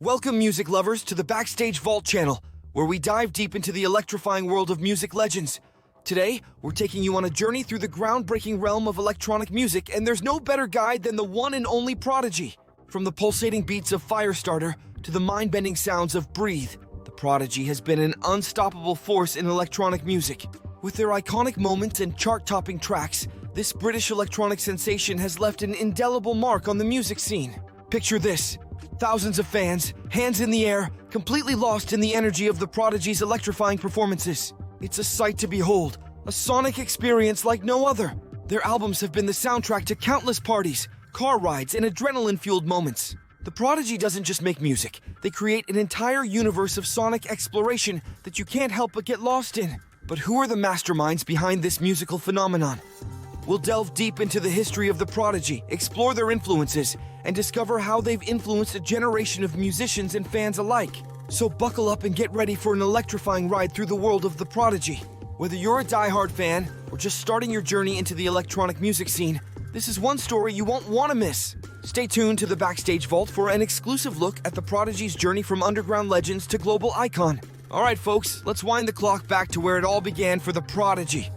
Welcome, music lovers, to the Backstage Vault channel, where we dive deep into the electrifying world of music legends. Today, we're taking you on a journey through the groundbreaking realm of electronic music, and there's no better guide than the one and only Prodigy. From the pulsating beats of Firestarter to the mind-bending sounds of Breathe, the Prodigy has been an unstoppable force in electronic music. With their iconic moments and chart-topping tracks, this British electronic sensation has left an indelible mark on the music scene. Picture this. Thousands of fans, hands in the air, completely lost in the energy of the Prodigy's electrifying performances. It's a sight to behold, a sonic experience like no other. Their albums have been the soundtrack to countless parties, car rides, and adrenaline-fueled moments. The Prodigy doesn't just make music, they create an entire universe of sonic exploration that you can't help but get lost in. But who are the masterminds behind this musical phenomenon? We'll delve deep into the history of the Prodigy, explore their influences, and discover how they've influenced a generation of musicians and fans alike. So buckle up and get ready for an electrifying ride through the world of the Prodigy. Whether you're a die-hard fan or just starting your journey into the electronic music scene, this is one story you won't want to miss. Stay tuned to the Backstage Vault for an exclusive look at the Prodigy's journey from underground legends to global icon. Alright folks, let's wind the clock back to where it all began for the Prodigy.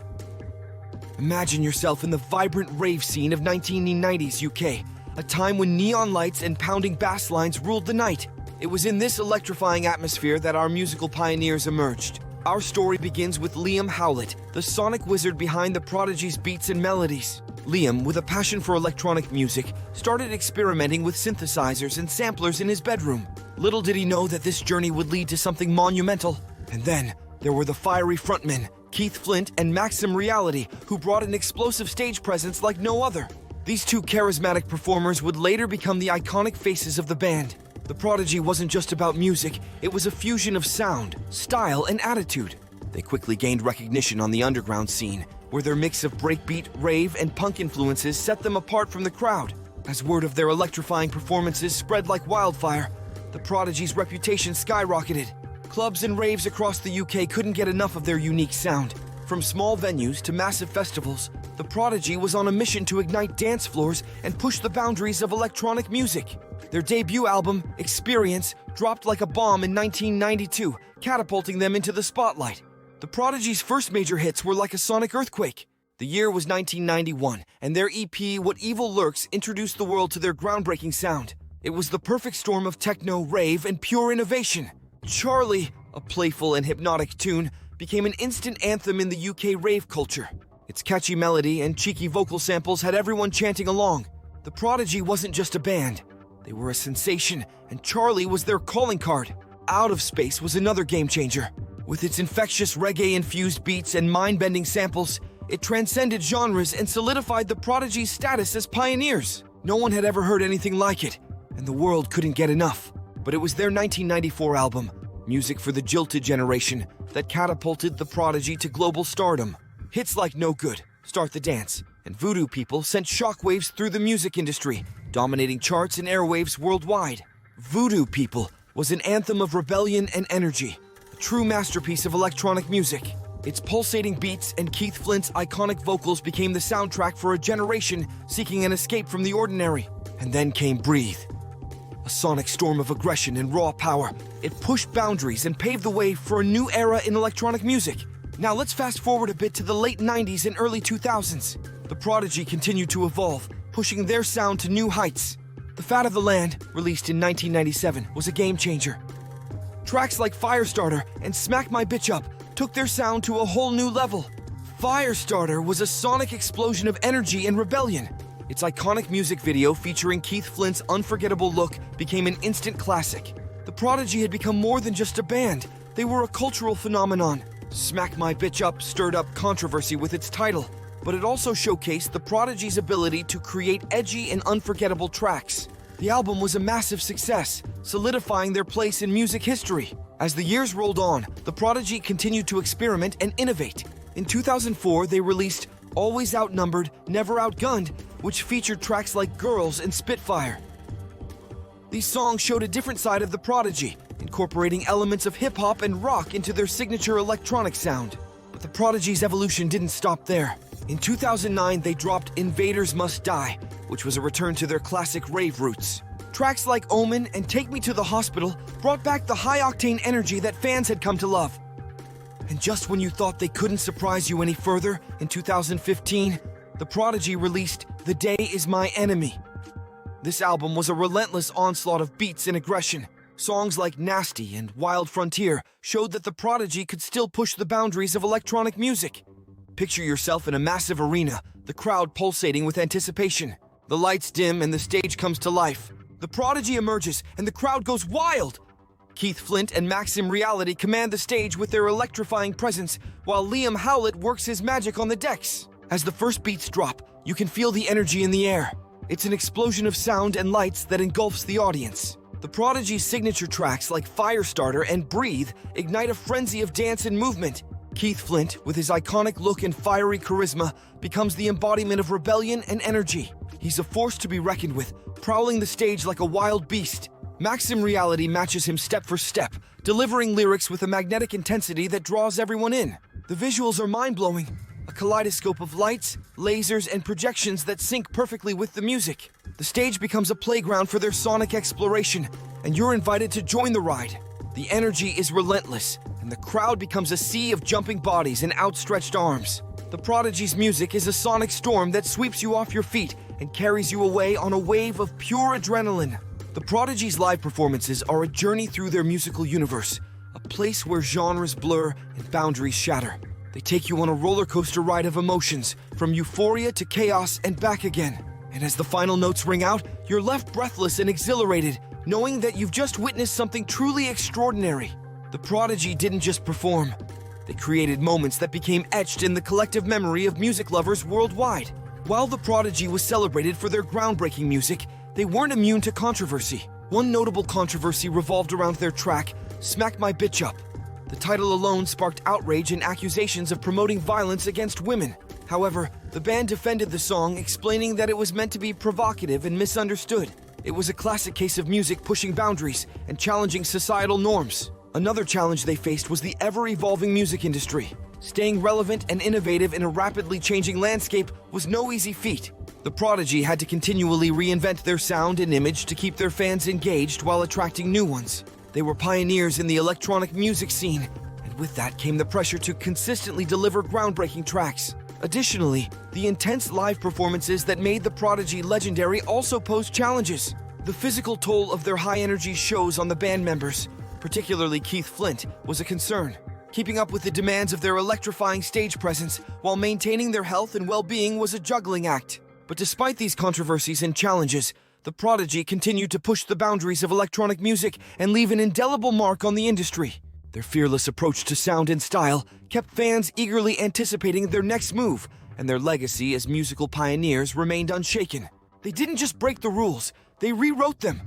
Imagine yourself in the vibrant rave scene of 1990s UK, a time when neon lights and pounding bass lines ruled the night. It was in this electrifying atmosphere that our musical pioneers emerged. Our story begins with Liam Howlett, the sonic wizard behind the Prodigy's beats and melodies. Liam, with a passion for electronic music, started experimenting with synthesizers and samplers in his bedroom. Little did he know that this journey would lead to something monumental. And then, there were the fiery frontmen, Keith Flint and Maxim Reality, who brought an explosive stage presence like no other. These two charismatic performers would later become the iconic faces of the band. The Prodigy wasn't just about music, it was a fusion of sound, style, and attitude. They quickly gained recognition on the underground scene, where their mix of breakbeat, rave, and punk influences set them apart from the crowd. As word of their electrifying performances spread like wildfire, the Prodigy's reputation skyrocketed. Clubs and raves across the UK couldn't get enough of their unique sound. From small venues to massive festivals, the Prodigy was on a mission to ignite dance floors and push the boundaries of electronic music. Their debut album, Experience, dropped like a bomb in 1992, catapulting them into the spotlight. The Prodigy's first major hits were like a sonic earthquake. The year was 1991, and their EP, What Evil Lurks, introduced the world to their groundbreaking sound. It was the perfect storm of techno, rave, and pure innovation. Charlie, a playful and hypnotic tune, became an instant anthem in the UK rave culture. Its catchy melody and cheeky vocal samples had everyone chanting along. The Prodigy wasn't just a band. They were a sensation, and Charlie was their calling card. Out of Space was another game-changer. With its infectious reggae-infused beats and mind-bending samples, it transcended genres and solidified the Prodigy's status as pioneers. No one had ever heard anything like it, and the world couldn't get enough. But it was their 1994 album, Music for the Jilted Generation, that catapulted the Prodigy to global stardom. Hits like No Good, Start the Dance, and Voodoo People sent shockwaves through the music industry, dominating charts and airwaves worldwide. Voodoo People was an anthem of rebellion and energy, a true masterpiece of electronic music. Its pulsating beats and Keith Flint's iconic vocals became the soundtrack for a generation seeking an escape from the ordinary. And then came Breathe. A sonic storm of aggression and raw power. It pushed boundaries and paved the way for a new era in electronic music. Now let's fast forward a bit to the late 90s and early 2000s. The Prodigy continued to evolve, pushing their sound to new heights. The Fat of the Land, released in 1997, was a game-changer. Tracks like Firestarter and Smack My Bitch Up took their sound to a whole new level. Firestarter was a sonic explosion of energy and rebellion. Its iconic music video featuring Keith Flint's unforgettable look became an instant classic. The Prodigy had become more than just a band. They were a cultural phenomenon. Smack My Bitch Up stirred up controversy with its title, but it also showcased the Prodigy's ability to create edgy and unforgettable tracks. The album was a massive success, solidifying their place in music history. As the years rolled on, the Prodigy continued to experiment and innovate. In 2004, they released Always Outnumbered, Never Outgunned, which featured tracks like Girls and Spitfire. These songs showed a different side of the Prodigy, incorporating elements of hip-hop and rock into their signature electronic sound. But the Prodigy's evolution didn't stop there. In 2009, they dropped Invaders Must Die, which was a return to their classic rave roots. Tracks like Omen and Take Me to the Hospital brought back the high-octane energy that fans had come to love. And just when you thought they couldn't surprise you any further, in 2015, the Prodigy released The Day Is My Enemy. This album was a relentless onslaught of beats and aggression. Songs like Nasty and Wild Frontier showed that the Prodigy could still push the boundaries of electronic music. Picture yourself in a massive arena, the crowd pulsating with anticipation. The lights dim and the stage comes to life. The Prodigy emerges and the crowd goes wild. Keith Flint and Maxim Reality command the stage with their electrifying presence, while Liam Howlett works his magic on the decks. As the first beats drop, you can feel the energy in the air. It's an explosion of sound and lights that engulfs the audience. The Prodigy's signature tracks like Firestarter and Breathe ignite a frenzy of dance and movement. Keith Flint, with his iconic look and fiery charisma, becomes the embodiment of rebellion and energy. He's a force to be reckoned with, prowling the stage like a wild beast. Maxim Reality matches him step for step, delivering lyrics with a magnetic intensity that draws everyone in. The visuals are mind-blowing, a kaleidoscope of lights, lasers, and projections that sync perfectly with the music. The stage becomes a playground for their sonic exploration, and you're invited to join the ride. The energy is relentless, and the crowd becomes a sea of jumping bodies and outstretched arms. The Prodigy's music is a sonic storm that sweeps you off your feet and carries you away on a wave of pure adrenaline. The Prodigy's live performances are a journey through their musical universe, a place where genres blur and boundaries shatter. They take you on a roller coaster ride of emotions, from euphoria to chaos and back again. And as the final notes ring out, you're left breathless and exhilarated, knowing that you've just witnessed something truly extraordinary. The Prodigy didn't just perform. They created moments that became etched in the collective memory of music lovers worldwide. While the Prodigy was celebrated for their groundbreaking music, they weren't immune to controversy. One notable controversy revolved around their track, Smack My Bitch Up. The title alone sparked outrage and accusations of promoting violence against women. However, the band defended the song, explaining that it was meant to be provocative and misunderstood. It was a classic case of music pushing boundaries and challenging societal norms. Another challenge they faced was the ever-evolving music industry. Staying relevant and innovative in a rapidly changing landscape was no easy feat. The Prodigy had to continually reinvent their sound and image to keep their fans engaged while attracting new ones. They were pioneers in the electronic music scene, and with that came the pressure to consistently deliver groundbreaking tracks. Additionally, the intense live performances that made the Prodigy legendary also posed challenges. The physical toll of their high-energy shows on the band members, particularly Keith Flint, was a concern. Keeping up with the demands of their electrifying stage presence while maintaining their health and well-being was a juggling act. But despite these controversies and challenges, the Prodigy continued to push the boundaries of electronic music and leave an indelible mark on the industry. Their fearless approach to sound and style kept fans eagerly anticipating their next move, and their legacy as musical pioneers remained unshaken. They didn't just break the rules, they rewrote them.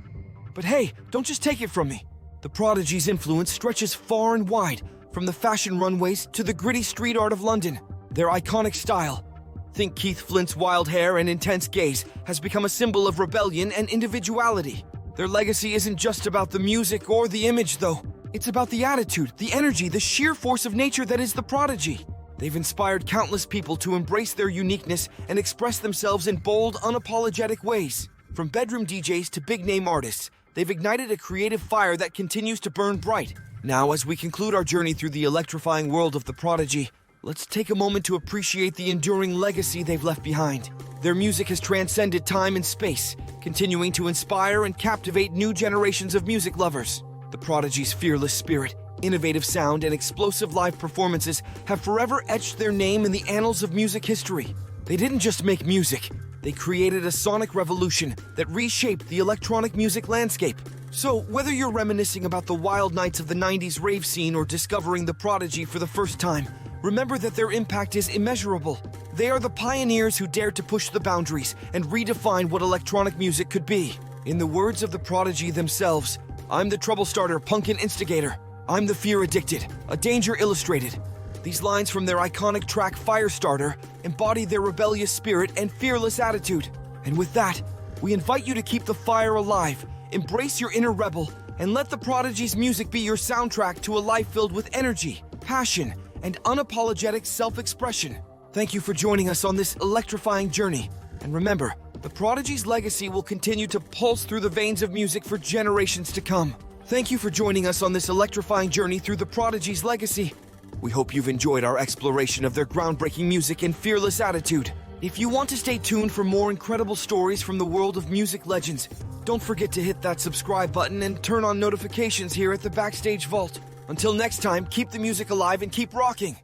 But hey, don't just take it from me. The Prodigy's influence stretches far and wide, from the fashion runways to the gritty street art of London. Their iconic style, think Keith Flint's wild hair and intense gaze, has become a symbol of rebellion and individuality. Their legacy isn't just about the music or the image, though. It's about the attitude, the energy, the sheer force of nature that is the Prodigy. They've inspired countless people to embrace their uniqueness and express themselves in bold, unapologetic ways. From bedroom DJs to big-name artists, they've ignited a creative fire that continues to burn bright. Now, as we conclude our journey through the electrifying world of the Prodigy, let's take a moment to appreciate the enduring legacy they've left behind. Their music has transcended time and space, continuing to inspire and captivate new generations of music lovers. The Prodigy's fearless spirit, innovative sound, and explosive live performances have forever etched their name in the annals of music history. They didn't just make music, they created a sonic revolution that reshaped the electronic music landscape. So, whether you're reminiscing about the wild nights of the 90s rave scene or discovering the Prodigy for the first time, remember that their impact is immeasurable. They are the pioneers who dared to push the boundaries and redefine what electronic music could be. In the words of the Prodigy themselves, "I'm the trouble starter, punk and instigator. I'm the fear addicted, a danger illustrated." These lines from their iconic track Firestarter embody their rebellious spirit and fearless attitude. And with that, we invite you to keep the fire alive, embrace your inner rebel, and let the Prodigy's music be your soundtrack to a life filled with energy, passion, and unapologetic self-expression. Thank you for joining us on this electrifying journey. And remember, The Prodigy's legacy will continue to pulse through the veins of music for generations to come. Thank you for joining us on this electrifying journey through the Prodigy's legacy. We hope you've enjoyed our exploration of their groundbreaking music and fearless attitude. If you want to stay tuned for more incredible stories from the world of music legends, don't forget to hit that subscribe button and turn on notifications here at the Backstage Vault. Until next time, keep the music alive and keep rocking!